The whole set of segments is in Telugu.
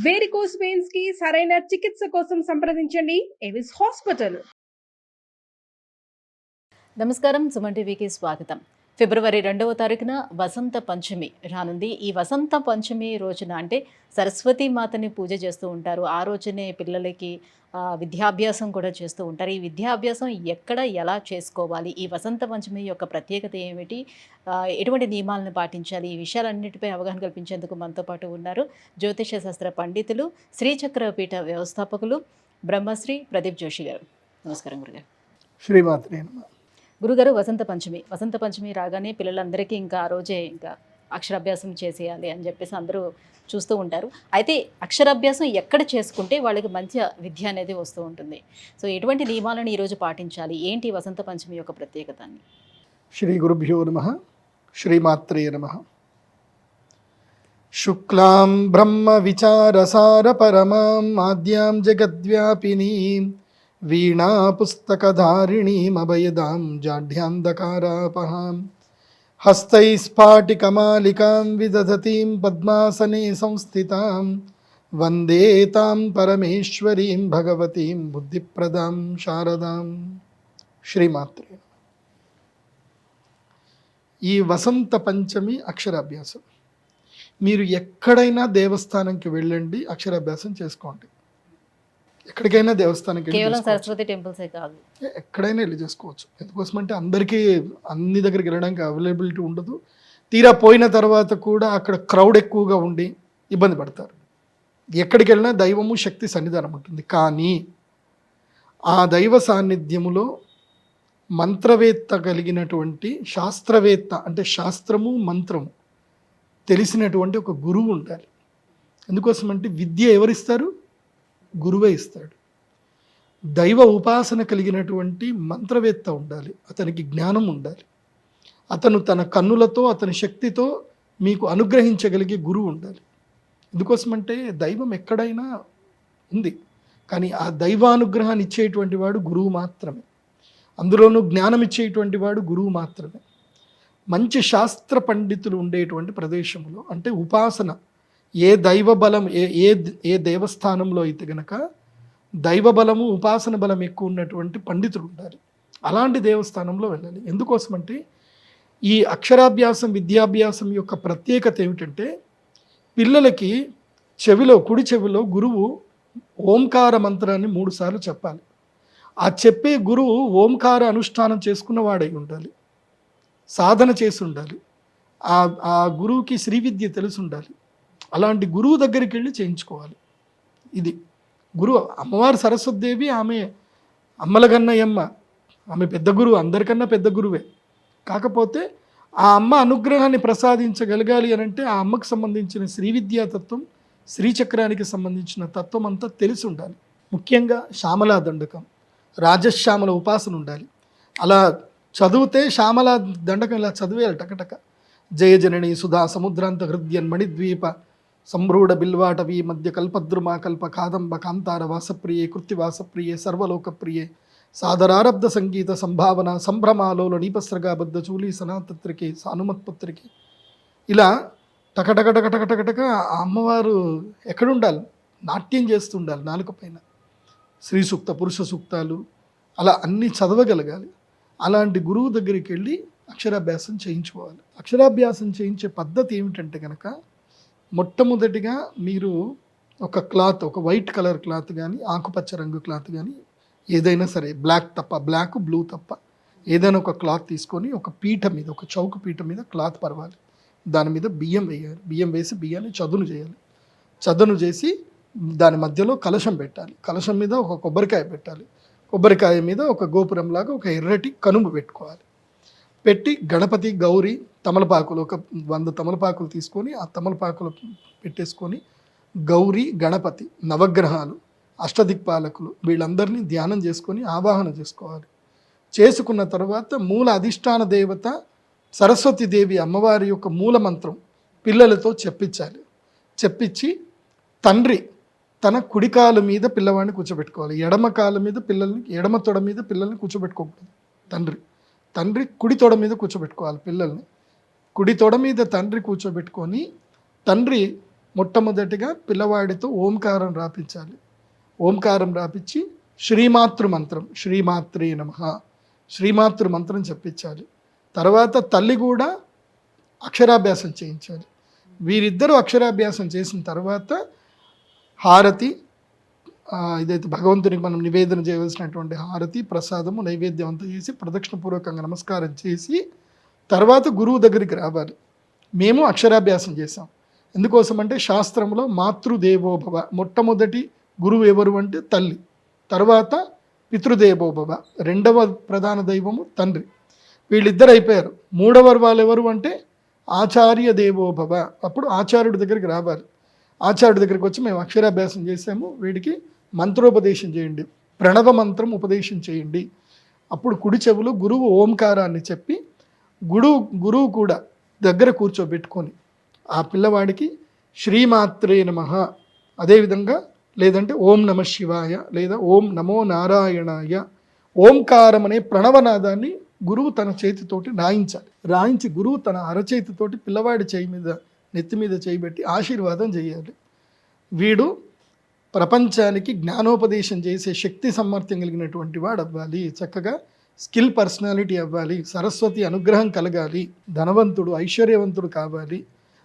వేరికోస్ వెయిన్స్ కి సరైన చికిత్స కోసం సంప్రదించండి ఎవిస్ హాస్పిటల్. నమస్కారం, సుమన్ టీవీకి స్వాగతం. ఫిబ్రవరి 2వ తారీఖున వసంత పంచమి రానుంది. ఈ వసంత పంచమి రోజున అంటే సరస్వతీ మాతని పూజ చేస్తూ ఉంటారు. ఆ రోజునే పిల్లలకి విద్యాభ్యాసం కూడా చేస్తూ ఉంటారు. ఈ విద్యాభ్యాసం ఎక్కడ ఎలా చేసుకోవాలి, ఈ వసంత పంచమి యొక్క ప్రత్యేకత ఏమిటి, ఎటువంటి నియమాలను పాటించాలి, ఈ విషయాలన్నిటిపై అవగాహన కల్పించేందుకు మనతో పాటు ఉన్నారు జ్యోతిష శాస్త్ర పండితులు, శ్రీచక్ర పీఠ వ్యవస్థాపకులు బ్రహ్మశ్రీ ప్రదీప్ జోషి గారు. నమస్కారం గురుగారు. శ్రీమాత్రే నమః. గురుగారు, వసంత పంచమి రాగానే పిల్లలందరికీ ఇంకా ఆ రోజే ఇంకా అక్షరాభ్యాసం చేసేయాలి అని చెప్పేసి అందరూ చూస్తూ ఉంటారు. అయితే అక్షరాభ్యాసం ఎక్కడ చేసుకుంటే వాళ్ళకి మంచి విద్య అనేది వస్తూ ఉంటుంది. సో ఎటువంటి నియమాలను ఈరోజు పాటించాలి, ఏంటి వసంత పంచమి యొక్క ప్రత్యేకత? శ్రీ గురుభ్యో నమః. శ్రీమాత్రే నమః. శుక్లాం బ్రహ్మ విచారసార పరమాం ఆద్యాం జగద్వ్యాపినీం వీణా పుస్తకధారిణీం అభయదాం జాఢ్యాంధకారాపహాం హస్తైస్ఫాటికమాలికాం విదధతీం పద్మాసనే సంస్థితాం వందే తాం పరమేశ్వరీం భగవతీం బుద్ధిప్రదాం శారదాం. శ్రీమాత్రే. ఈ వసంత పంచమి అక్షరాభ్యాసం మీరు ఎక్కడైనా దేవస్థానంకి వెళ్ళండి, అక్షరాభ్యాసం చేసుకోండి. ఎక్కడికైనా దేవస్థానంకి కేవలం సరస్వతి టెంపుల్సే కాదు, ఎక్కడైనా వెళ్ళి చేసుకోవచ్చు. ఎందుకోసం అంటే అందరికీ అన్ని దగ్గరికి వెళ్ళడానికి అవైలబిలిటీ ఉండదు. తీరా పోయిన తర్వాత కూడా అక్కడ క్రౌడ్ ఎక్కువగా ఉండి ఇబ్బంది పడతారు. ఎక్కడికి వెళ్ళినా దైవము శక్తి సన్నిధానం ఉంటుంది. కానీ ఆ దైవ సాన్నిధ్యములో మంత్రవేత్త కలిగినటువంటి శాస్త్రవేత్త, అంటే శాస్త్రము మంత్రము తెలిసినటువంటి ఒక గురువు ఉండాలి. ఎందుకోసం అంటే విద్య ఎవరిస్తారు? గురువే ఇస్తాడు. దైవ ఉపాసన కలిగినటువంటి మంత్రవేత్త ఉండాలి, అతనికి జ్ఞానం ఉండాలి. అతను తన కన్నులతో అతని శక్తితో మీకు అనుగ్రహించగలిగే గురువు ఉండాలి. ఎందుకోసమంటే దైవం ఎక్కడైనా ఉంది, కానీ ఆ దైవానుగ్రహాన్ని ఇచ్చేటువంటి వాడు గురువు మాత్రమే. అందులోనూ జ్ఞానం ఇచ్చేటువంటి వాడు గురువు మాత్రమే. మంచి శాస్త్ర పండితులు ఉండేటువంటి ప్రదేశంలో, అంటే ఉపాసన ఏ దైవ బలం ఏ దేవస్థానంలో అయితే గనక దైవ బలము ఉపాసన బలం ఎక్కువ ఉన్నటువంటి పండితులు ఉండాలి. అలాంటి దేవస్థానంలో వెళ్ళాలి. ఎందుకోసమంటే ఈ అక్షరాభ్యాసం విద్యాభ్యాసం యొక్క ప్రత్యేకత ఏమిటంటే పిల్లలకి చెవిలో, కుడి చెవిలో గురువు ఓంకార మంత్రాన్ని 3 సార్లు చెప్పాలి. ఆ చెప్పే గురువు ఓంకార అనుష్ఠానం చేసుకున్న వాడై ఉండాలి, సాధన చేసి ఉండాలి, ఆ గురువుకి శ్రీ విద్య తెలిసి ఉండాలి. అలాంటి గురువు దగ్గరికి వెళ్ళి చేయించుకోవాలి. ఇది గురువు. అమ్మవారు సరస్వతీదేవి, ఆమె అమ్మలగన్నయమ్మ, ఆమె పెద్ద గురువు, అందరికన్నా పెద్ద గురువే. కాకపోతే ఆ అమ్మ అనుగ్రహాన్ని ప్రసాదించగలగాలి అని అంటే ఆ అమ్మకు సంబంధించిన శ్రీ విద్యా తత్వం, శ్రీచక్రానికి సంబంధించిన తత్వం అంతా తెలిసి ఉండాలి. ముఖ్యంగా శ్యామలా దండకం, రాజశ్యామల ఉపాసన ఉండాలి. అలా చదివితే శ్యామలా దండకం ఇలా చదివేయాలి టకటక. జయ జనని సుధా సముద్రాంత హృద్యన్ మణిద్వీప సంభ్రూఢ బిల్వాటవీ మధ్య కల్పద్రుమా కల్ప కాదంబ కాంతార వాసప్రియే కృత్తివాసప్రియే సర్వలోకప్రియే సాదరారబ్ధ సంగీత సంభావన సంభ్రమాలోల నీపస్రగాబద్ధ చూలి సనాతత్రికే సానుమత్పత్రికే. ఇలా టకటక ఆ అమ్మవారు ఎక్కడుండాలి? నాట్యం చేస్తుండాలి నాలుక పైన. స్త్రీ సూక్త, పురుష సూక్తాలు అలా అన్నీ చదవగలగాలి. అలాంటి గురువు దగ్గరికి వెళ్ళి అక్షరాభ్యాసం చేయించుకోవాలి. అక్షరాభ్యాసం చేయించే పద్ధతి ఏమిటంటే కనుక మొట్టమొదటిగా మీరు ఒక క్లాత్, ఒక వైట్ కలర్ క్లాత్ కానీ ఆకుపచ్చ రంగు క్లాత్ కానీ ఏదైనా సరే, బ్లాక్ తప్ప, బ్లాక్ బ్లూ తప్ప ఏదైనా ఒక క్లాత్ తీసుకొని ఒక పీఠ మీద, ఒక చౌక పీఠ మీద క్లాత్ పరవాలి. దాని మీద బియ్యం వేయాలి. బియ్యం వేసి బియ్యాన్ని చదును చేయాలి. చదును చేసి దాని మధ్యలో కలశం పెట్టాలి. కలశం మీద ఒక కొబ్బరికాయ పెట్టాలి. కొబ్బరికాయ మీద ఒక గోపురంలాగా ఒక ఎర్రటి కనుమ పెట్టుకోవాలి. పెట్టి గణపతి, గౌరీ, తమలపాకులు, ఒక 100 తమలపాకులు తీసుకొని ఆ తమలపాకులు పెట్టేసుకొని గౌరీ, గణపతి, నవగ్రహాలు, అష్టదిక్పాలకులు వీళ్ళందరినీ ధ్యానం చేసుకొని ఆవాహన చేసుకోవాలి. చేసుకున్న తర్వాత మూల అధిష్టాన దేవత సరస్వతీదేవి అమ్మవారి యొక్క మూల మంత్రం పిల్లలతో చెప్పించాలి. చెప్పించి తండ్రి తన కుడి కాలు మీద పిల్లవాడిని కూర్చోబెట్టుకోవాలి. ఎడమ కాలు మీద పిల్లల్ని, ఎడమ తొడ మీద పిల్లల్ని కూర్చోబెట్టుకోకూడదు. తండ్రి కుడి తొడ మీద కూర్చోబెట్టుకోవాలి పిల్లల్ని. కుడి తొడ మీద తండ్రి కూర్చోబెట్టుకొని తండ్రి మొట్టమొదటిగా పిల్లవాడితో ఓంకారం రాపించాలి. ఓంకారం రాపించి శ్రీమాతృ మంత్రం, శ్రీమాత్రే నమః, శ్రీమాతృ మంత్రం చెప్పించాలి. తర్వాత తల్లి కూడా అక్షరాభ్యాసం చేయించాలి. వీరిద్దరూ అక్షరాభ్యాసం చేసిన తర్వాత హారతి, ఇదైతే భగవంతునికి మనం నివేదన చేయవలసినటువంటి హారతి, ప్రసాదము, నైవేద్యం అంతా చేసి ప్రదక్షిణపూర్వకంగా నమస్కారం చేసి తర్వాత గురువు దగ్గరికి రావాలి. మేము అక్షరాభ్యాసం చేసాం. ఎందుకోసం అంటే శాస్త్రంలో మాతృదేవోభవ, మొట్టమొదటి గురువు ఎవరు అంటే తల్లి, తర్వాత పితృదేవోభవ, రెండవ ప్రధాన దైవము తండ్రి. వీళ్ళిద్దరు అయిపోయారు. మూడవ వాళ్ళు ఎవరు అంటే ఆచార్య దేవోభవ. అప్పుడు ఆచార్యుడి దగ్గరికి రావాలి. ఆచార్యుడి దగ్గరికి వచ్చి మేము అక్షరాభ్యాసం చేసాము, వీడికి మంత్రోపదేశం చేయండి, ప్రణవ మంత్రం ఉపదేశం చేయండి. అప్పుడు కుడి చెవులు గురువు ఓంకారాన్ని చెప్పి గురువు కూడా దగ్గర కూర్చోబెట్టుకొని ఆ పిల్లవాడికి శ్రీమాత్రే నమః, అదేవిధంగా లేదంటే ఓం నమ శివాయ లేదా ఓం నమో నారాయణాయ, ఓంకారం అనే ప్రణవనాదాన్ని గురువు తన చేతితోటి రాయించాలి. రాయించి గురువు తన అరచేతితోటి పిల్లవాడి చేయి మీద, నెత్తి మీద చేయబెట్టి ఆశీర్వాదం చేయాలి. వీడు ప్రపంచానికి జ్ఞానోపదేశం చేసే శక్తి సామర్థ్యం కలిగినటువంటి వాడు అవ్వాలి, చక్కగా స్కిల్ పర్సనాలిటీ అవ్వాలి, సరస్వతి అనుగ్రహం కలగాలి, ధనవంతుడు ఐశ్వర్యవంతుడు కావాలి,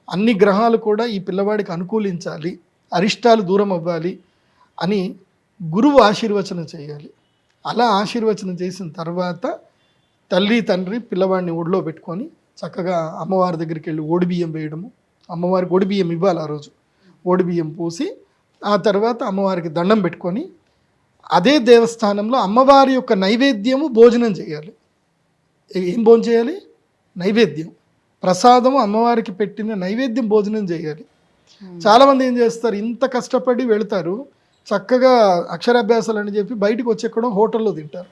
అన్ని గ్రహాలు కూడా ఈ పిల్లవాడికి అనుకూలించాలి, అరిష్టాలు దూరం అవ్వాలి అని గురువు ఆశీర్వచనం చేయాలి. అలా ఆశీర్వచనం చేసిన తర్వాత తల్లి తండ్రి పిల్లవాడిని ఒడిలో పెట్టుకొని చక్కగా అమ్మవారి దగ్గరికి వెళ్ళి ఓడిబియ్యం వేయడము, అమ్మవారికి ఓడిబియ్యం ఇవ్వాలి. ఆ రోజు ఓడిబియ్యం పోసి ఆ తర్వాత అమ్మవారికి దండం పెట్టుకొని అదే దేవస్థానంలో అమ్మవారి యొక్క నైవేద్యము భోజనం చేయాలి. ఏం భోజనం చేయాలి? నైవేద్యం, ప్రసాదము, అమ్మవారికి పెట్టిన నైవేద్యం భోజనం చేయాలి. చాలామంది ఏం చేస్తారు, ఇంత కష్టపడి వెళతారు, చక్కగా అక్షరాభ్యాసాలు అని చెప్పి బయటకు వచ్చెక్కడో హోటల్లో తింటారు.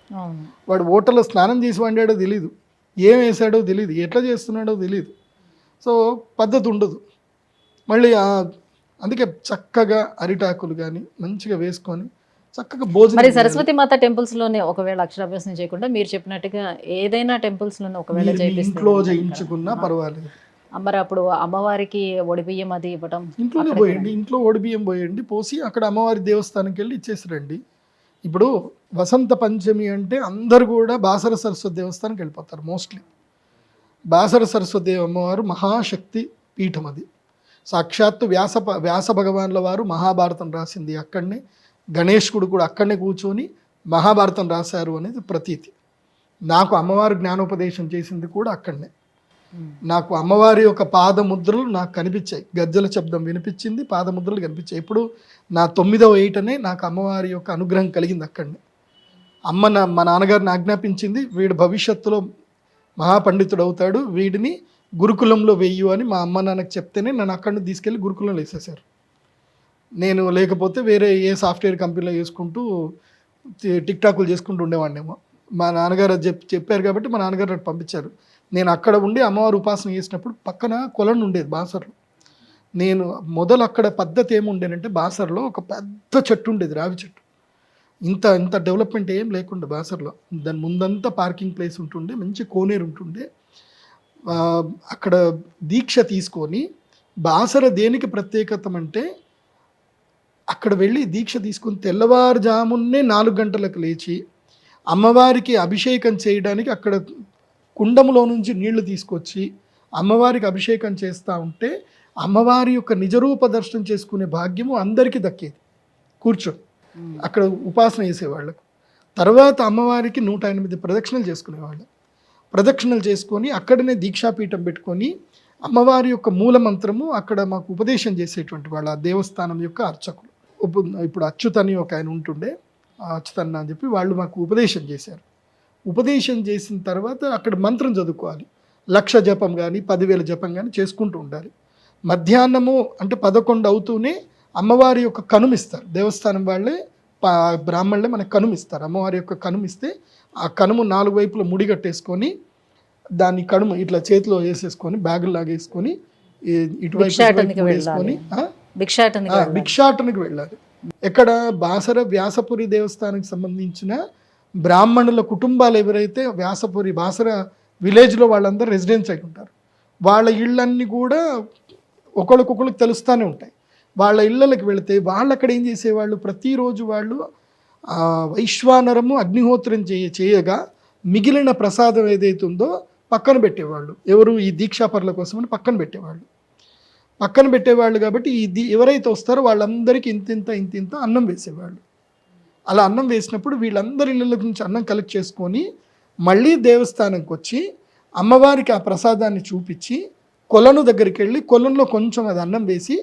వాడు హోటల్లో స్నానం చేసి వండాడో తెలియదు, ఏం వేసాడో తెలియదు, ఎట్లా చేస్తున్నాడో తెలియదు. సో పద్ధతి ఉండదు. మళ్ళీ అందుకే చక్కగా అరిటాకులు కానీ మంచిగా వేసుకొని చక్కగా భోజనం. మరి సరస్వతి మాత టెంపుల్స్ లోనే ఒకవేళ అక్షరాభ్యాసం చేయకుండా మీరు చెప్పినట్టుగా ఏదైనా టెంపుల్స్ లోనే ఒకవేళ ఇంట్లో చేయించుకున్నా పర్వాలేదు. మరి అప్పుడు అమ్మవారికి ఒడిబియ్యం అది ఇవ్వడం ఇంట్లోనే పోయండి, ఇంట్లో ఒడిబియ్యం పోయండి, పోసి అక్కడ అమ్మవారి దేవస్థానంకి వెళ్ళి ఇచ్చేసి రండి. ఇప్పుడు వసంత పంచమి అంటే అందరు కూడా బాసర సరస్వతి దేవస్థానానికి వెళ్ళిపోతారు. మోస్ట్లీ బాసర సరస్వతి అమ్మవారు మహాశక్తి పీఠం. అది సాక్షాత్తు వ్యాస భగవాన్ల వారు మహాభారతం రాసింది అక్కడనే, గణేశుడు కూడా అక్కడనే కూర్చొని మహాభారతం రాశారు అనేది ప్రతీతి. నాకు అమ్మవారు జ్ఞానోపదేశం చేసింది కూడా అక్కడనే. నాకు అమ్మవారి యొక్క పాదముద్రలు నాకు కనిపించాయి, గజ్జల శబ్దం వినిపించింది, పాదముద్రలు కనిపించాయి. ఇప్పుడు నా 9వ ఏటనే నాకు అమ్మవారి యొక్క అనుగ్రహం కలిగింది అక్కడనే. మా నాన్నగారిని ఆజ్ఞాపించింది, వీడు భవిష్యత్తులో మహాపండితుడు అవుతాడు, వీడిని గురుకులంలో వెయ్యు అని మా అమ్మ నాన్నకు చెప్తేనే నన్ను అక్కడిని తీసుకెళ్ళి గురుకులంలో వేసేసారు. నేను లేకపోతే వేరే ఏ సాఫ్ట్వేర్ కంపెనీలో చేసుకుంటూ టిక్టాకులు చేసుకుంటూ ఉండేవాడినేమో. మా నాన్నగారు చెప్పారు కాబట్టి మా నాన్నగారు నన్ను పంపించారు. నేను అక్కడ ఉండి అమ్మవారు ఉపాసన చేసినప్పుడు పక్కన కొలను ఉండేది బాసర్లో. నేను అక్కడ పద్ధతి ఏముండేనంటే, బాసర్లో ఒక పెద్ద చెట్టు ఉండేది, రావి చెట్టు. ఇంత డెవలప్మెంట్ ఏం లేకుండా బాసర్లో. దాని ముందంతా పార్కింగ్ ప్లేస్ ఉంటుండే, మంచి కోనేరు ఉంటుండే. అక్కడ దీక్ష తీసుకొని, బాసర దేనికి ప్రత్యేకత అంటే అక్కడ వెళ్ళి దీక్ష తీసుకొని తెల్లవారుజామున్నే 4 గంటలకు లేచి అమ్మవారికి అభిషేకం చేయడానికి అక్కడ కుండములో నుంచి నీళ్లు తీసుకొచ్చి అమ్మవారికి అభిషేకం చేస్తూ ఉంటే అమ్మవారి యొక్క నిజరూప దర్శనం చేసుకునే భాగ్యము అందరికీ దక్కేది. కూర్చొని అక్కడ ఉపాసన చేసేవాళ్ళకు. తర్వాత అమ్మవారికి 108 ప్రదక్షిణలు చేసుకునేవాళ్ళు. ప్రదక్షిణలు చేసుకొని అక్కడనే దీక్షాపీఠం పెట్టుకొని అమ్మవారి యొక్క మూల మంత్రము అక్కడ మాకు ఉపదేశం చేసేటువంటి వాళ్ళు ఆ దేవస్థానం యొక్క అర్చకులు. ఇప్పుడు అచ్యుతని ఒక ఆయన ఉంటుండే, అచ్యుతన్న అని చెప్పి వాళ్ళు మాకు ఉపదేశం చేశారు. ఉపదేశం చేసిన తర్వాత అక్కడ మంత్రం చదువుకోవాలి. 1,00,000 జపం కానీ 10,000 జపం కానీ చేసుకుంటూ ఉండాలి. మధ్యాహ్నము అంటే 11 అవుతూనే అమ్మవారి యొక్క కనుమిస్తారు. దేవస్థానం వాళ్ళే బ్రాహ్మణులే మనకు కనుమిస్తారు. అమ్మవారి యొక్క కనుమిస్తే ఆ కనుము 4 వైపులు ముడిగట్టేసుకొని దాన్ని కనుము ఇట్లా చేతిలో వేసేసుకొని బ్యాగులు లాగేసుకొని ఇటువైపు వేసుకొని భిక్షాటనకి వెళ్ళాలి. ఎక్కడ? బాసర వ్యాసపురి దేవస్థానానికి సంబంధించిన బ్రాహ్మణుల కుటుంబాలు ఎవరైతే బాసర విలేజ్లో వాళ్ళందరూ రెసిడెన్స్ అయి ఉంటారు. వాళ్ళ ఇళ్ళన్నీ కూడా ఒకళ్ళకొకళ్ళకి తెలుస్తూనే ఉంటాయి. వాళ్ళ ఇళ్ళకి వెళితే వాళ్ళు అక్కడ ఏం చేసేవాళ్ళు, ప్రతిరోజు వాళ్ళు వైశ్వానరము అగ్నిహోత్రం చేయగా మిగిలిన ప్రసాదం ఏదైతే ఉందో పక్కన పెట్టేవాళ్ళు. ఎవరు, ఈ దీక్షాపరుల కోసమని పక్కన పెట్టేవాళ్ళు కాబట్టి ఎవరైతే వస్తారో వాళ్ళందరికీ ఇంతింత అన్నం వేసేవాళ్ళు. అలా అన్నం వేసినప్పుడు వీళ్ళందరి ఇళ్ళ నుంచి అన్నం కలెక్ట్ చేసుకొని మళ్ళీ దేవస్థానంకి వచ్చి అమ్మవారికి ఆ ప్రసాదాన్ని చూపించి కొలను దగ్గరికి వెళ్ళి కొలంలో కొంచెం అది అన్నం వేసి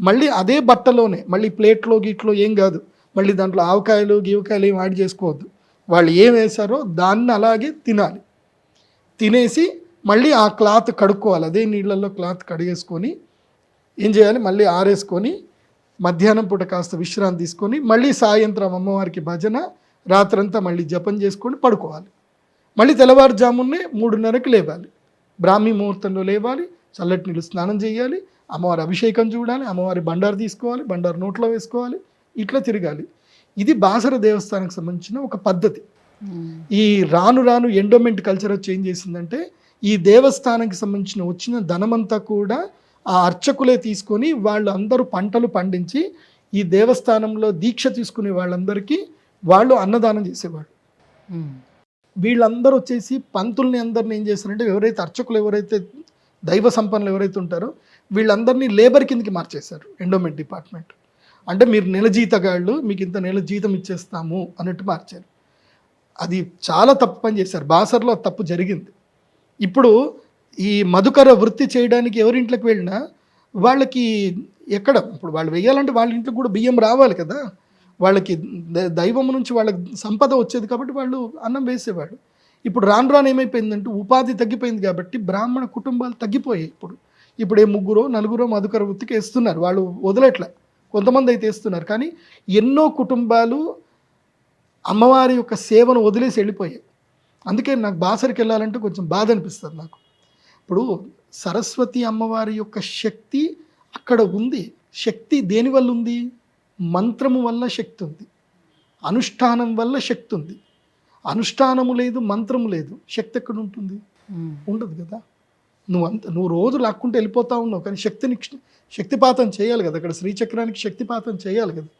మళ్ళీ అదే బట్టలోనే, మళ్ళీ ప్లేట్లో గీట్లో ఏం కాదు, మళ్ళీ దాంట్లో ఆవకాయలు గీవకాయలు ఏం యాడ్ చేసుకోవద్దు, వాళ్ళు ఏం వేశారో దాన్ని అలాగే తినాలి. తినేసి మళ్ళీ ఆ క్లాత్ కడుక్కోవాలి, అదే నీళ్ళల్లో క్లాత్ కడిగేసుకొని ఏం చేయాలి, మళ్ళీ ఆరేసుకొని మధ్యాహ్నం పూట కాస్త విశ్రాంతి తీసుకొని మళ్ళీ సాయంత్రం అమ్మవారికి భజన, రాత్రంతా మళ్ళీ జపం చేసుకొని పడుకోవాలి. మళ్ళీ తెల్లవారుజామునే 3:30కి లేవాలి, బ్రాహ్మీ ముహూర్తంలో లేవాలి, చల్లటి నీళ్ళు స్నానం చేయాలి, అమ్మవారి అభిషేకం చూడాలి, అమ్మవారి బండారు తీసుకోవాలి, బండారు నోట్లో వేసుకోవాలి, ఇట్లా తిరగాలి. ఇది బాసర దేవస్థానానికి సంబంధించిన ఒక పద్ధతి. ఈ రాను ఎండోమెంట్ కల్చర్ చేంజ్ చేసిందంటే ఈ దేవస్థానానికి సంబంధించిన వచ్చిన ధనమంతా కూడా ఆ అర్చకులే తీసుకొని వాళ్ళు అందరూ పంటలు పండించి ఈ దేవస్థానంలో దీక్ష తీసుకునే వాళ్ళందరికీ వాళ్ళు అన్నదానం చేసేవాళ్ళు. వీళ్ళందరూ వచ్చేసి పంతుల్ని అందరిని ఏం చేస్తారంటే, ఎవరైతే అర్చకులు ఎవరైతే దైవ సంపన్నులు ఎవరైతే ఉంటారో వీళ్ళందరినీ లేబర్ కిందకి మార్చేశారు ఎండోమెంట్ డిపార్ట్మెంట్. అంటే మీరు నెల జీతగాళ్ళు, మీకు ఇంత నెల జీతం ఇచ్చేస్తాము అన్నట్టు మార్చారు. అది చాలా తప్పు పని చేశారు. బాసర్లో తప్పు జరిగింది. ఇప్పుడు ఈ మధుకర వృత్తి చేయడానికి ఎవరింట్లోకి వెళ్ళినా వాళ్ళకి ఇప్పుడు వాళ్ళు వేయాలంటే వాళ్ళ ఇంట్లో కూడా బియ్యం రావాలి కదా, వాళ్ళకి దైవం నుంచి వాళ్ళకి సంపద వచ్చేది కాబట్టి వాళ్ళు అన్నం వేసేవాడు. ఇప్పుడు రాను ఏమైపోయిందంటే ఉపాధి తగ్గిపోయింది కాబట్టి బ్రాహ్మణ కుటుంబాలు తగ్గిపోయాయి. ఇప్పుడు 3-4 మధుకర వృత్తికి వేస్తున్నారు, వాళ్ళు వదలట్లే, కొంతమంది అయితే వేస్తున్నారు. కానీ ఎన్నో కుటుంబాలు అమ్మవారి యొక్క సేవను వదిలేసి వెళ్ళిపోయాయి. అందుకే నాకు బాసరికి వెళ్ళాలంటే కొంచెం బాధ అనిపిస్తుంది నాకు. ఇప్పుడు సరస్వతి అమ్మవారి యొక్క శక్తి అక్కడ ఉంది. శక్తి దేనివల్ల ఉంది? మంత్రము వల్ల శక్తి ఉంది, అనుష్ఠానం వల్ల శక్తి ఉంది. అనుష్ఠానము లేదు, మంత్రము లేదు, శక్తి ఎక్కడ ఉంటుంది? ఉండదు కదా. నువ్వు రోజు లాక్కుంటూ వెళ్ళిపోతా ఉన్నావు, కానీ శక్తిపాతం చేయాలి కదా. అక్కడ శ్రీచక్రానికి శక్తిపాతం చేయాలి కదా.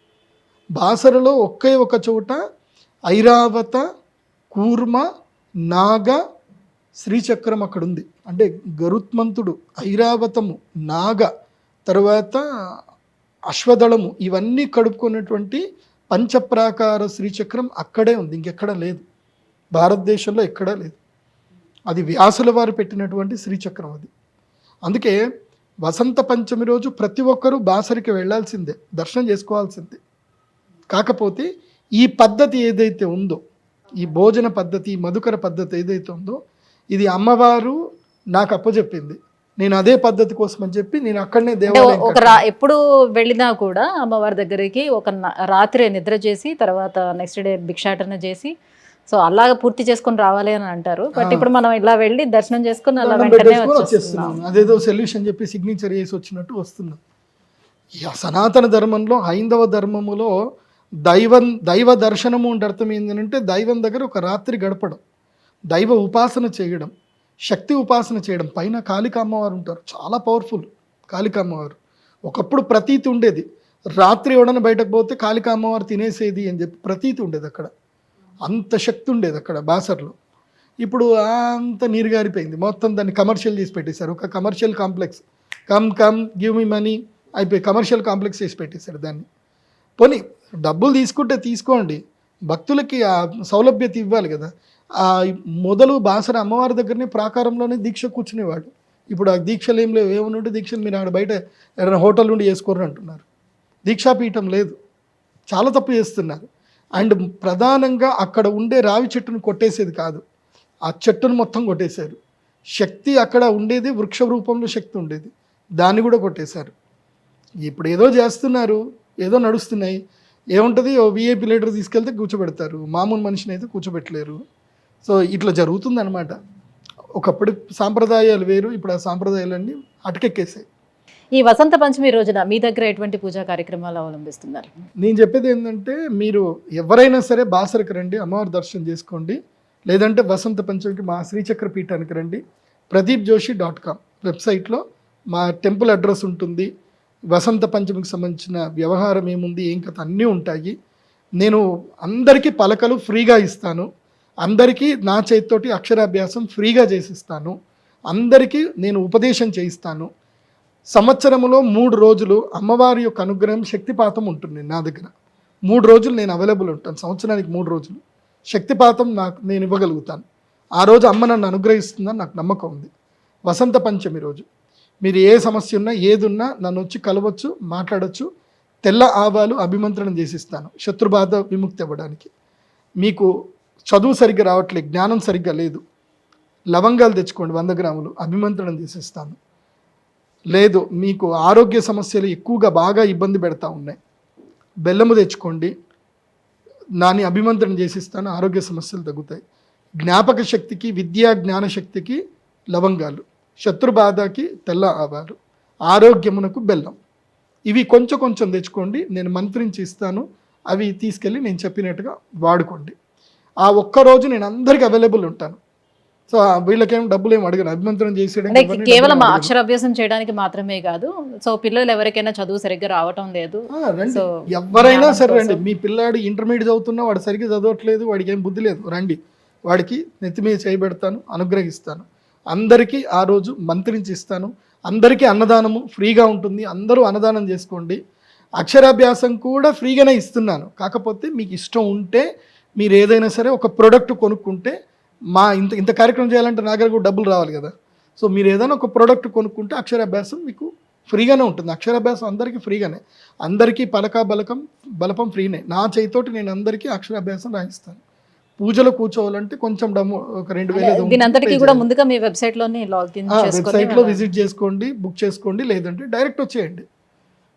బాసరలో ఒకే ఒక చోట ఐరావత, కూర్మ, నాగ, శ్రీచక్రం అక్కడ ఉంది. అంటే గరుత్మంతుడు, ఐరావతము, నాగ, తర్వాత అశ్వదళము, ఇవన్నీ కడుపుకున్నటువంటి పంచప్రాకార శ్రీచక్రం అక్కడే ఉంది, ఇంకెక్కడా లేదు, భారతదేశంలో ఎక్కడా లేదు. అది వ్యాసుల వారు పెట్టినటువంటి శ్రీచక్రం అది. అందుకే వసంత పంచమి రోజు ప్రతి ఒక్కరూ బాసరికి వెళ్ళాల్సిందే, దర్శనం చేసుకోవాల్సిందే. కాకపోతే ఈ పద్ధతి ఏదైతే ఉందో, ఈ భోజన పద్ధతి, మధుకర పద్ధతి ఏదైతే ఉందో, ఇది అమ్మవారు నాకు అప్పచెప్పింది. నేను అదే పద్ధతి కోసం అని చెప్పి నేను అక్కడనే దేవాలయం ఎప్పుడు వెళ్ళినా కూడా అమ్మవారి దగ్గరికి ఒక రాత్రి నిద్ర చేసి తర్వాత నెక్స్ట్ డే భిక్షాటన చేసి సో అలాగ పూర్తి చేసుకొని రావాలి అని అంటారు. బట్ ఇప్పుడు మనం ఇలా వెళ్ళి దర్శనం చేసుకుని అలా వెంటనే వచ్చేస్తున్నాం, అదేదో సొల్యూషన్ చెప్పి సిగ్నేచర్ చేసి వచ్చినట్టు వస్తున్నాం. సనాతన ధర్మంలో, హైందవ ధర్మములో దైవ దర్శనము అంటే అర్థం ఏంటంటే దైవం దగ్గర ఒక రాత్రి గడపడం, దైవ ఉపాసన చేయడం, శక్తి ఉపాసన చేయడం. పైన కాళికా అమ్మవారు ఉంటారు, చాలా పవర్ఫుల్ కాళికా అమ్మవారు. ఒకప్పుడు ప్రతీతి ఉండేది, రాత్రి ఎవడన్నా బయటకు పోతే కాళికా అమ్మవారు తినేసేది అని చెప్పి ప్రతీతి ఉండేది. అక్కడ అంత శక్తి ఉండేది అక్కడ బాసర్లో. ఇప్పుడు అంత నీరుగారిపోయింది, మొత్తం దాన్ని కమర్షియల్ చేసి పెట్టేశారు. ఒక commercial complex, come give me money అయిపోయి కమర్షియల్ కాంప్లెక్స్ చేసి పెట్టేశారు దాన్ని. పోనీ డబ్బులు తీసుకుంటే తీసుకోండి, భక్తులకి ఆ సౌలభ్యత ఇవ్వాలి కదా. మొదలు బాసర అమ్మవారి దగ్గరనే ప్రాకారంలోనే దీక్ష కూర్చునేవాడు. ఇప్పుడు ఆ దీక్షలు ఏం లేవు, ఏమనుంటే దీక్షలు మీరు ఆడ బయట ఏదైనా హోటల్ నుండి చేసుకోరు అంటున్నారు. దీక్షాపీఠం లేదు, చాలా తప్పు చేస్తున్నారు. అండ్ ప్రధానంగా అక్కడ ఉండే రావి చెట్టును కొట్టేసేది కాదు, ఆ చెట్టును మొత్తం కొట్టేశారు. శక్తి అక్కడ ఉండేది, వృక్ష రూపంలో శక్తి ఉండేది, దాన్ని కూడా కొట్టేశారు. ఇప్పుడు ఏదో చేస్తున్నారు, ఏదో నడుస్తున్నాయి. ఏముంటుంది, ఓ విఐపి లీడర్ తీసుకెళ్తే కూర్చోబెడతారు, మామూలు మనిషిని అయితే కూర్చోబెట్టలేరు. సో ఇట్లా జరుగుతుందన్నమాట. ఒకప్పుడు సాంప్రదాయాలు వేరు, ఇప్పుడు ఆ సాంప్రదాయాలన్నీ అటకెక్కేసాయి. ఈ వసంత పంచమి రోజున మీ దగ్గర ఎటువంటి పూజా కార్యక్రమాలు అవలంబిస్తున్నారు? నేను చెప్పేది ఏంటంటే, మీరు ఎవరైనా సరే బాసరకు రండి, అమ్మవారి దర్శనం చేసుకోండి. లేదంటే వసంత పంచమికి మా శ్రీచక్ర పీఠానికి రండి. pradeepjoshi.com వెబ్సైట్లో మా టెంపుల్ అడ్రస్ ఉంటుంది, వసంత పంచమికి సంబంధించిన వ్యవహారం ఏముంది, ఏం కథ అన్నీ ఉంటాయి. నేను అందరికీ పలకలు ఫ్రీగా ఇస్తాను, అందరికీ నా చేతితోటి అక్షరాభ్యాసం ఫ్రీగా చేసిస్తాను, అందరికీ నేను ఉపదేశం చేయిస్తాను. సంవత్సరంలో 3 రోజులు అమ్మవారి యొక్క అనుగ్రహం శక్తిపాతం ఉంటుంది నా దగ్గర. 3 రోజులు నేను అవైలబుల్ ఉంటాను, సంవత్సరానికి 3 రోజులు శక్తిపాతం నేను ఇవ్వగలుగుతాను. ఆ రోజు అమ్మ నన్ను అనుగ్రహిస్తుందని నాకు నమ్మకం ఉంది. వసంత పంచమి రోజు మీరు ఏ సమస్య ఉన్నా ఏది ఉన్నా నన్ను వచ్చి కలవచ్చు, మాట్లాడచ్చు. తెల్ల ఆవాలు అభిమంత్రణం చేసిస్తాను శత్రుబాధ విముక్తి అవ్వడానికి. మీకు చదువు సరిగ్గా రావట్లేదు, జ్ఞానం సరిగ్గా లేదు, లవంగాలు తెచ్చుకోండి 100 గ్రాములు, అభిమంత్రణం చేసిస్తాను. లేదు మీకు ఆరోగ్య సమస్యలు ఎక్కువగా బాగా ఇబ్బంది పెడతా ఉన్నాయి, బెల్లము తెచ్చుకోండి, దాన్ని అభిమంత్రణం చేసిస్తాను, ఆరోగ్య సమస్యలు తగ్గుతాయి. జ్ఞాపక శక్తికి, విద్యా జ్ఞాన శక్తికి లవంగాలు, శత్రుబాధకి తెల్ల ఆవాలు, ఆరోగ్యమునకు బెల్లం. ఇవి కొంచెం కొంచెం తెచ్చుకోండి, నేను మంత్రించి ఇస్తాను. అవి తీసుకెళ్ళి నేను చెప్పినట్టుగా వాడుకోండి. ఆ ఒక్కరోజు నేను అందరికీ అవైలబుల్ ఉంటాను. సో వీళ్ళకేం డబ్బులు ఏమి అడగను, అభిమంత్రం చేసేయడానికి. కేవలం అక్షరాభ్యాసం చేయడానికి మాత్రమే కాదు, సో పిల్లలు ఎవరికైనా చదువు సరిగ్గా రావటం లేదు, రండి, ఎవరైనా సరే రండి. మీ పిల్లాడు ఇంటర్మీడియట్ చదువుతున్నా వాడు సరిగ్గా చదవట్లేదు, వాడికి ఏం బుద్ధి లేదు, రండి, వాడికి నెత్తి మీద చేయబెడతాను, అనుగ్రహిస్తాను. అందరికీ ఆ రోజు మంత్రించి ఇస్తాను. అందరికీ అన్నదానము ఫ్రీగా ఉంటుంది, అందరూ అన్నదానం చేసుకోండి. అక్షరాభ్యాసం కూడా ఫ్రీగానే ఇస్తున్నాను. కాకపోతే మీకు ఇష్టం ఉంటే మీరు ఏదైనా సరే ఒక ప్రోడక్ట్ కొనుక్కుంటే, మా ఇంత కార్యక్రమం చేయాలంటే నా దగ్గర కూడా డబ్బులు రావాలి కదా. సో మీరు ఏదైనా ఒక ప్రోడక్ట్ కొనుక్కుంటే అక్షరాభ్యాసం మీకు ఫ్రీగానే ఉంటుంది. అక్షరాభ్యాసం అందరికీ ఫ్రీగానే, అందరికీ బలపం ఫ్రీనే. నా చేతితోటి నేను అందరికీ అక్షరాభ్యాసం రాయిస్తాను. పూజలో కూర్చోవాలంటే కొంచెం ఒక 2000 దీనంతటికీ కూడా ముందుగా మీ వెబ్సైట్లోనే లాగిన్ చేసుకొని వెబ్సైట్లో విజిట్ చేసుకోండి, బుక్ చేసుకోండి. లేదంటే డైరెక్ట్ వచ్చేయండి.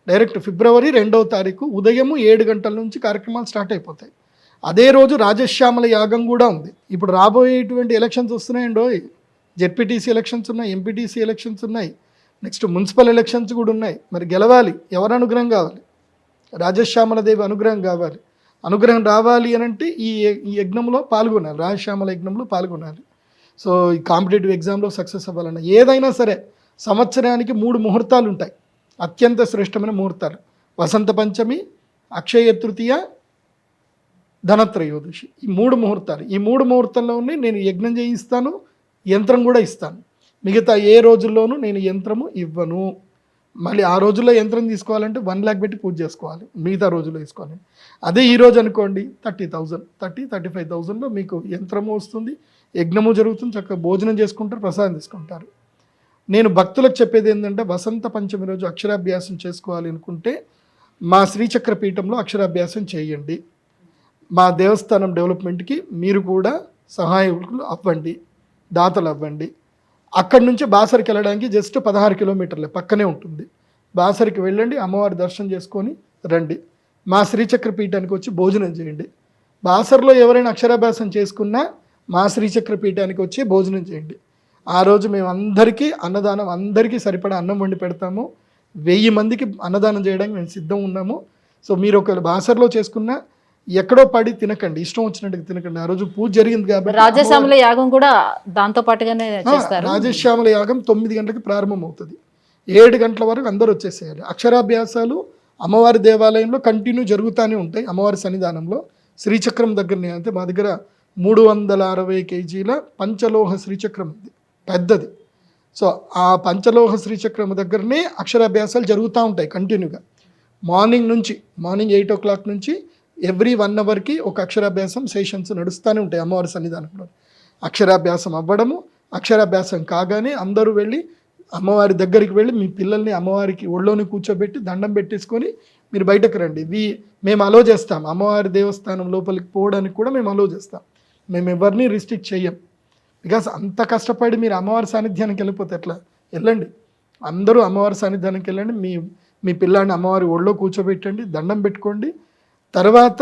డైరెక్ట్ ఫిబ్రవరి 2వ తారీఖు ఉదయం 7 గంటల నుంచి కార్యక్రమాలు స్టార్ట్ అయిపోతాయి. అదే రోజు రాజశ్యామల యాగం కూడా ఉంది. ఇప్పుడు రాబోయేటువంటి ఎలక్షన్స్ వస్తున్నాయండో, జెడ్పీటీసీ ఎలక్షన్స్ ఉన్నాయి, ఎంపీటీసీ ఎలక్షన్స్ ఉన్నాయి, నెక్స్ట్ మున్సిపల్ ఎలక్షన్స్ కూడా ఉన్నాయి. మరి గెలవాలి, ఎవరి అనుగ్రహం కావాలి? రాజశ్యామల దేవి అనుగ్రహం కావాలి. అనుగ్రహం రావాలి అని అంటే ఈ యజ్ఞంలో పాల్గొనాలి, రాజశ్యామల యజ్ఞంలో పాల్గొనాలి. సో ఈ కాంపిటేటివ్ ఎగ్జామ్లో సక్సెస్ అవ్వాలన్నా ఏదైనా సరే సంవత్సరానికి 3 ముహూర్తాలు ఉంటాయి, అత్యంత శ్రేష్టమైన ముహూర్తాలు. వసంత పంచమి, అక్షయ తృతీయ, ధనత్రయోదశి. ఈ 3 ముహూర్తాలు. ఈ 3 ముహూర్తంలోనే నేను యజ్ఞం చేయిస్తాను, యంత్రం కూడా ఇస్తాను. మిగతా ఏ రోజుల్లోనూ నేను యంత్రము ఇవ్వను. మళ్ళీ ఆ రోజుల్లో యంత్రం తీసుకోవాలంటే 1 lakh పెట్టి పూజ చేసుకోవాలి, మిగతా రోజుల్లో తీసుకోవాలి. అదే ఈ రోజు అనుకోండి 35,000లో మీకు యంత్రము వస్తుంది, యజ్ఞము జరుగుతుంది, చక్కగా భోజనం చేసుకుంటారు, ప్రసాదం తీసుకుంటారు. నేను భక్తులకు చెప్పేది ఏంటంటే, వసంత పంచమి రోజు అక్షరాభ్యాసం చేసుకోవాలి అనుకుంటే మా శ్రీచక్ర పీఠంలో అక్షరాభ్యాసం చేయండి. మా దేవస్థానం డెవలప్మెంట్కి మీరు కూడా సహాయకులు అవ్వండి, దాతలు అవ్వండి. అక్కడి నుంచి బాసరికి వెళ్ళడానికి జస్ట్ 16 కిలోమీటర్లే, పక్కనే ఉంటుంది. బాసరికి వెళ్ళండి, అమ్మవారి దర్శనం చేసుకొని రండి. మా శ్రీచక్ర పీఠానికి వచ్చి భోజనం చేయండి. బాసర్లో ఎవరైనా అక్షరాభ్యాసం చేసుకున్నా మా శ్రీచక్ర పీఠానికి వచ్చి భోజనం చేయండి. ఆ రోజు మేము అందరికీ అన్నదానం, అందరికీ సరిపడా అన్నం వండి పెడతాము. 1000 మందికి అన్నదానం చేయడానికి మేము సిద్ధం ఉన్నాము. సో మీరు ఒకవేళ బాసర్లో చేసుకున్నా ఎక్కడో పడి తినకండి, ఇష్టం వచ్చినట్టుగా తినకండి. ఆ రోజు పూజ జరిగింది కాబట్టి. రాజశ్యామల యాగం కూడా దాంతో పాటుగానే చేస్తారు. రాజశ్యామల యాగం 9 గంటలకు ప్రారంభం అవుతుంది, 7 గంటల వరకు అందరూ వచ్చేసేయాలి. అక్షరాభ్యాసాలు అమ్మవారి దేవాలయంలో కంటిన్యూ జరుగుతూనే ఉంటాయి. అమ్మవారి సన్నిధానంలో శ్రీచక్రం దగ్గరనే, అంటే మా దగ్గర 360 kgల పంచలోహ శ్రీచక్రం ఉంది, పెద్దది. సో ఆ పంచలోహ శ్రీచక్రం దగ్గరనే అక్షరాభ్యాసాలు జరుగుతూ ఉంటాయి కంటిన్యూగా. మార్నింగ్ 8 o'clock నుంచి ఎవ్రీ 1 hourకి ఒక అక్షరాభ్యాసం సెషన్స్ నడుస్తూనే ఉంటాయి అమ్మవారి సన్నిధానంలో. అక్షరాభ్యాసం అవ్వడము, అక్షరాభ్యాసం కాగానే అందరూ వెళ్ళి అమ్మవారి దగ్గరికి వెళ్ళి మీ పిల్లల్ని అమ్మవారికి ఒళ్ళోని కూర్చోబెట్టి దండం పెట్టేసుకొని మీరు బయటకు రండి. మేము అలో చేస్తాం, అమ్మవారి దేవస్థానం లోపలికి పోవడానికి కూడా మేము అలో చేస్తాం. మేము ఎవరిని రిస్ట్రిక్ట్ చెయ్యం. బికాస్ అంత కష్టపడి మీరు అమ్మవారి సాన్నిధ్యానికి వెళ్ళిపోతే ఎట్లా? వెళ్ళండి, అందరూ అమ్మవారి సాన్నిధ్యానికి వెళ్ళండి. మీ పిల్లాడిని అమ్మవారి ఒళ్ళో కూర్చోబెట్టండి, దండం పెట్టుకోండి. తర్వాత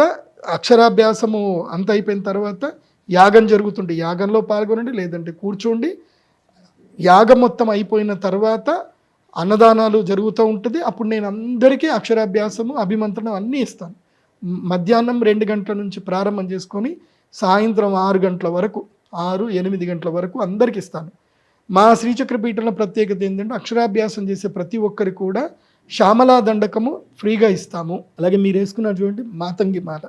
అక్షరాభ్యాసము అంత అయిపోయిన తర్వాత యాగం జరుగుతుంది, యాగంలో పాల్గొనండి, లేదంటే కూర్చోండి. యాగం మొత్తం అయిపోయిన తర్వాత అన్నదానాలు జరుగుతూ ఉంటుంది. అప్పుడు నేను అందరికీ అక్షరాభ్యాసము, అభిమంత్రణం అన్నీ ఇస్తాను. మధ్యాహ్నం 2 గంటల నుంచి ప్రారంభం చేసుకొని సాయంత్రం 6 గంటల వరకు, 6-8 గంటల వరకు అందరికి ఇస్తాను. మా శ్రీచక్ర పీఠంలో ప్రత్యేకత ఏంటంటే, అక్షరాభ్యాసం చేసే ప్రతి ఒక్కరికి కూడా శ్యామలా దండకము ఫ్రీగా ఇస్తాము. అలాగే మీరు వేసుకున్నారు చూడండి మాతంగి మాల,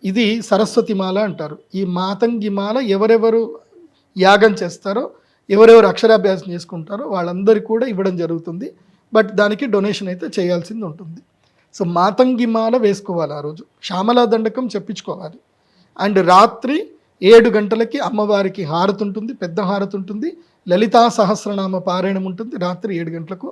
ఇది సరస్వతి మాల అంటారు. ఈ మాతంగి మాల ఎవరెవరు యాగం చేస్తారో, ఎవరెవరు అక్షరాభ్యాసం చేసుకుంటారో వాళ్ళందరికీ కూడా ఇవ్వడం జరుగుతుంది. బట్ దానికి డొనేషన్ అయితే చేయాల్సింది ఉంటుంది. సో మాతంగి మాల వేసుకోవాలి ఆ రోజు, శ్యామలా దండకం చెప్పించుకోవాలి. అండ్ రాత్రి 7 గంటలకి అమ్మవారికి హారతి ఉంటుంది, పెద్ద హారతి ఉంటుంది, లలితా సహస్రనామ పారాయణం ఉంటుంది. రాత్రి 7 గంటలకు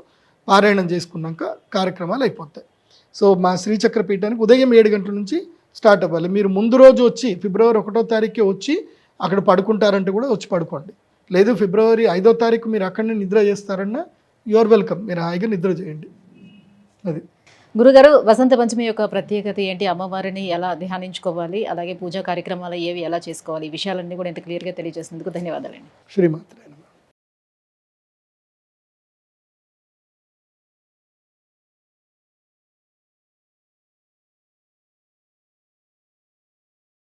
పారాయణం చేసుకున్నాక కార్యక్రమాలు అయిపోతాయి. సో మా శ్రీచక్ర పీఠానికి ఉదయం 7 గంటల నుంచి స్టార్ట్ అవ్వాలి. మీరు ముందు రోజు వచ్చి ఫిబ్రవరి 1వ తారీఖుకి వచ్చి అక్కడ పడుకుంటారంటే కూడా వచ్చి పడుకోండి. లేదు ఫిబ్రవరి 5వ తారీఖు మీరు అక్కడనే నిద్ర చేస్తారన్నా యువర్ వెల్కమ్, మీరు హాయిగా నిద్ర చేయండి. అది గురుగారు, వసంత పంచమి యొక్క ప్రత్యేకత ఏంటి? అమ్మవారిని ఎలా ధ్యానించుకోవాలి, అలాగే పూజా కార్యక్రమాలు ఏవి ఎలా చేసుకోవాలి, ఈ విషయాలన్నీ కూడా ఇంత క్లియర్గా తెలియజేసినందుకు ధన్యవాదాలండి. శ్రీమాత్రే.